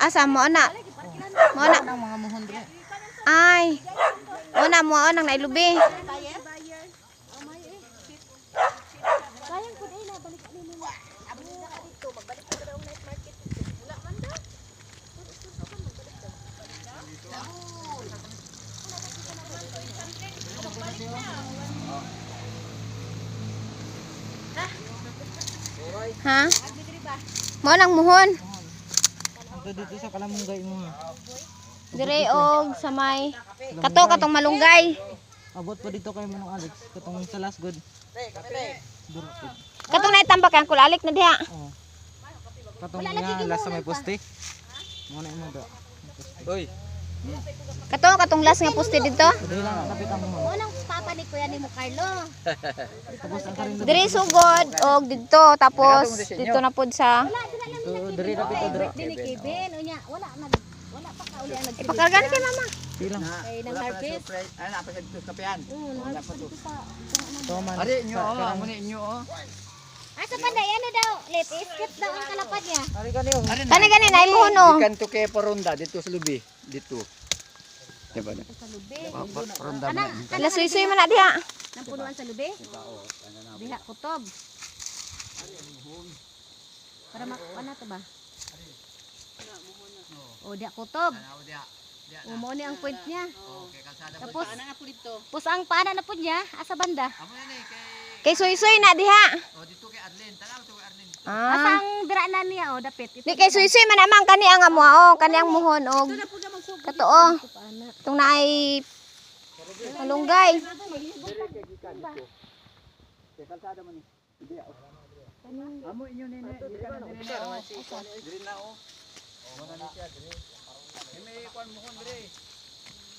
Asa mo na? Mo na Ang mga muhon dire. ay. Mo na mo nang nailubi. Ha? Mo nang muhon. Ito dito sa Kalamunggay mo. Dire og sa may katong malunggay. Abot pa dito kay Manong Alex. Katong sa last good. Katong naitambak ang kulalik na diha. Oh. Katong nga last sa may poste. Mo na imo do. Oy. Katong last nga poste dito. Dili lang kapit ang muhon. Mo nang papa ni Kuya nimo Carlo. Tapos ang karin Dire sugod og dito tapos dito na pud sa diri ra pito dira. Birthday ni Kevin, unya wala pa ka uli ang nag ipakargan kay mama. Silang. kay nang harvest. Ano pa sa dito kapian? Wala pa dito sa Toman. Ari inyo amo ni inyo asa pa day ano daw, let skip daw ang kalapad niya. Ari kaniyo. Kani gani na imuhon no. Ikan to kay Paronda dito sa lubi dito. Diba na? Sa lubi. Paronda Kana na. Ala suy-suy man na diha. nang punuan sa lubi. Diha kutob. Para makana to ba? O diha kutob. O mo ni ang point niya. Tapos pus ang paana na pud niya asa banda. Kay suy-suy na diha. Oh dito kay Arlene. Tanaw to kay Arlene. Ah. Asang dira na niya o dapit. Di kay suy-suy man amang kani ang amo kani ang muhon og katoo. Tung naay malunggay. Kay kalsada man ni. Amo inyo nene. Diri na oh. Mo na ni siya diri. May kwan mo kon diri.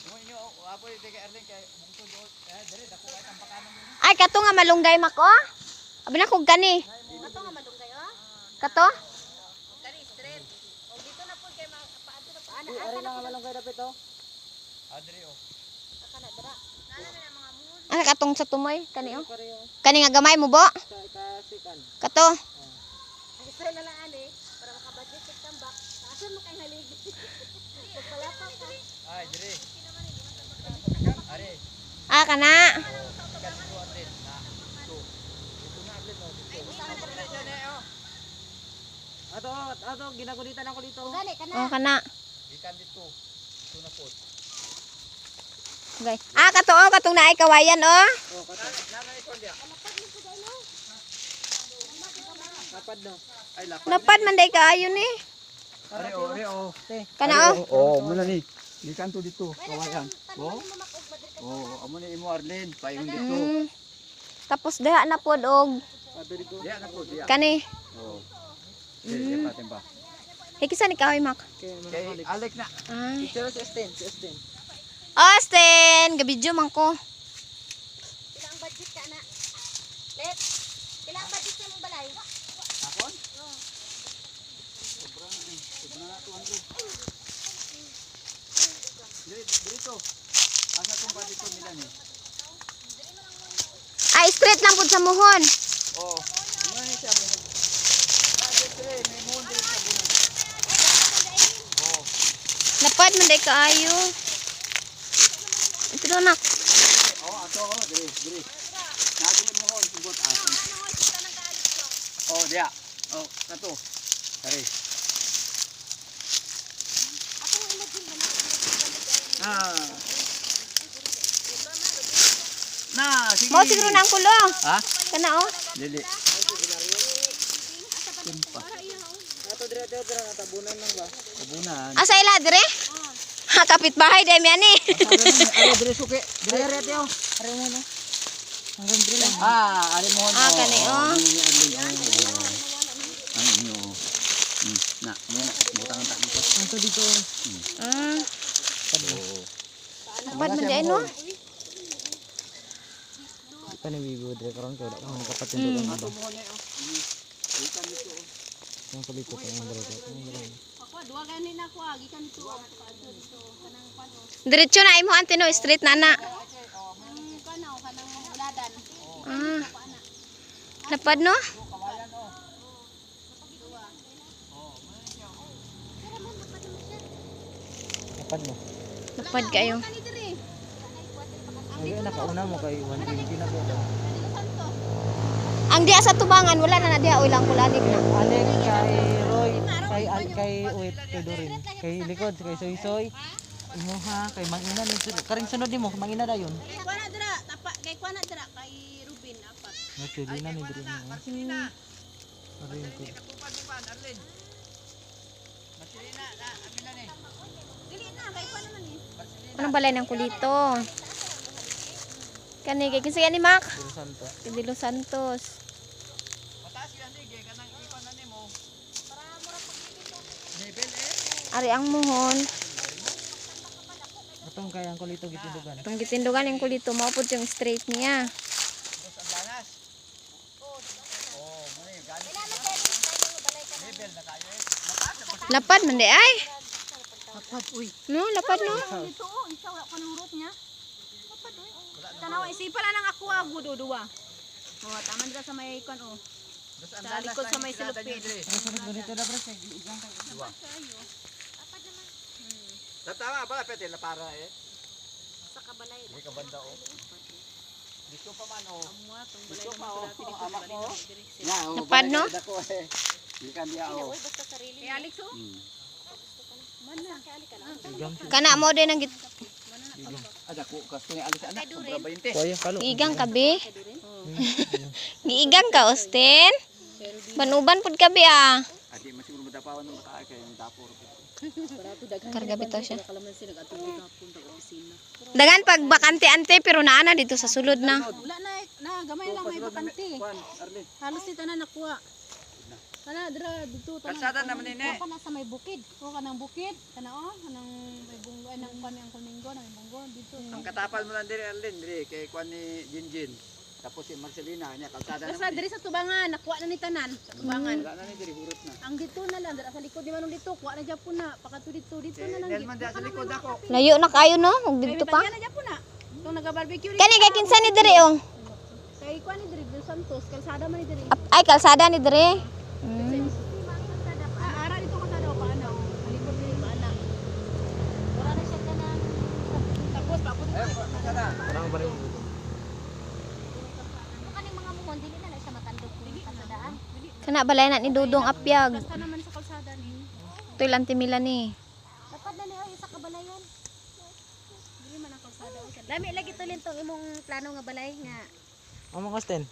Mo inyo apoy kay Arlene kay bungtod diri dako ay tampakanan mo. Ay kato nga malunggay mako. Abi na kog kani. Ato nga malunggay o. Kato? Kani straight. O dito na pud kay paadto na paana. Ari lang ang malunggay dapit oh. Adri oh. Kana dira. Nana na mga muhon. Ano katong sa tumoy kani oh. Kani nga gamay mo bo? Kasikan. Kato. Straight na lang ani para makabudget sa tambak. Asa mo kay haligi. Pagpalapa ka. Ay diri. Ari. Ah kana. Ato ginagulitan ako dito. Gani kana. Oh kana. Ikan dito. Ito na po. Okay. Ah kato oh katong naay kawayan oh. Oh, kato. Nana ikon dia. Lapad no. Ay lapad. Lapad man day kaayo ni. Ari oh. Kana oh. Oh, muna ni. Ikan to dito. Kawayan. Oh. Oh, amo ni imo Arlene, payon dito. Mm. Tapos diha na pod og Ato dito. Diya na po, diya. kani. Oh. Diya pa timba. Hikisa ni kahoy mak. Kay Manong Kay Alex. Alec na. Ay. Picture si Estin, si Estin. Austin, gabidyo man ko. Ilang budget ka na? Let. Ilang budget sa mong balay? Akon? Dito. Asa tong pa dito nila ni? Ay straight lang pud sa muhon. Oh. Ano ni siya mo? May mohon dito sa bunan. Oh. Lapad man day kaayo. Ito nak. Oh, ato oh, diri. Nato mo mohon sugot asan. Oh, diya. Oh, kato. Dari. Na, sige. Mo siguro nang kulo. Ha? Kana oh. Dili. Ato dire na tabunan lang ba? Kabunan. Asa ila dire? Ha kapitbahay day mi ani. Ano dire suki? Dire yo. Ari mo no. Hanggang dire lang. Ah, ari mo. Ah, kani, oh. Ang inyo. Na, butang ang takbo. Ato dito. Mm. Oh. Lapad man day no. Kani bibo dire karon kay wala ka nakapatindugan ba. Yang kuliko ko yung dalawa. Ako duwa gani na ko gikan dito. Diretso na imo antino straight na na. Kanaw kanang buladan. Ah. Lapad no? lapad mo. Lapad kayo. Ay, nakauna mo kay 120 na po. Ang diya sa tubangan, wala na na diya. O ilang kulanig na. Alex, kay Roy, kay Uit, kay Dorin, kay Likod, kay Soy Soy. Imuha, kay Mangina. Karing sunod mo, Mangina na yun. Kay kuana dira, kay kuana dira kay Ruben apat. Marcelina ni Dorin. Marcelina. Karing ko. Kapupad mo pan, Arlin. Marcelina, amin na ni. Dili na kay kuana man ni. Anong balay ng kulito? Kani, kay kinsa yan ni Mac? Pero santo. Kay De Los Santos. Mataas yan sige, kanang ikon na nimo. Level eh. Ari ang muhon. Atong kay ang kulito gitindugan. Itong gitindugan yung kulito, maupod yung straight niya. Dos ang danas. Oh, muna yung galit. Level na tayo eh. Mataas na po. Lapad man di ay. Apat uy. No, lapad no. Dito oh, isa wala ka nang root niya. Apat uy. Tanawa isipan lang ako ago duwa. Oh, tama dira sa may kon oh. Dos ang Sa danas likod sa lang may itirada silupin. niyo, Dre. Pero sunod ganito na pre, igang kay Tama pala pwede la para eh. Sa kabalay. Hindi ka banda oh. Dito pa man oh. Amuha tong balay Dito pa naman oh. dati dito Amak balay mo. naman diri. Lapad, no? Dako eh. Hindi ka niya oh. Basta sarili. Kay Alex oh. Man na kay Alex na. igang. Kana mo din ang Ada ko kasi ni alis anak sobra 20. Kuya kalo. giigang ka be. Giigang ka, Austin. Banuban pud ka be ah. Adi masiguro madapawan ng mataay kay ni dapor. Karga bitaw siya. Kalamansi nag-atulog na punta sa opisina. Dagan pag bakante-ante pero naana dito sa sulod na. Wala na gamay lang may bakante. Kuan, Arlin. Halos di tanan nakuha. Kana dira dito tanan. Kalsada naman ini. Ka na sa may bukid. O kanang bukid, kana oh, kanang may bunggo ay nang pan ang kuningo nang bunggo dito. Ang katapal mo lang diri Arlin, diri kay kuan ni Jinjin. Tapos si Marcelina niya kalsada Basta naman. diri sa tubangan, nakuha na ni tanan sa tubangan. Wala na ni diri hurot na. Ang dito na lang dira sa likod di manong dito, kuha na gyapon na, pakato dito na lang. Nelman dia sa likod ako. Layo na kayo no, ug dito pa. Kaya na gyapon na. Tong naga-barbecue Kani kay kinsa ni diri oh. Kay kuha ni diri Dos Santos, kalsada man ni diri. Ay kalsada ni diri. Ara dito ka daw paana. Alikod diri paana. Wala na siya tanan. Tapos papunta Kalsada. Parang ba rin? kaning mga muhon dili na siya matandog dili sa daan. Kana balay na ni Dudong Apyag. Basta naman sa kalsada ni. Toy lantimila ni. Dapat na niya sa kabalayon. Dili man ang kalsada. Lami lagi tulin tong imong plano nga balay nga Among Austin.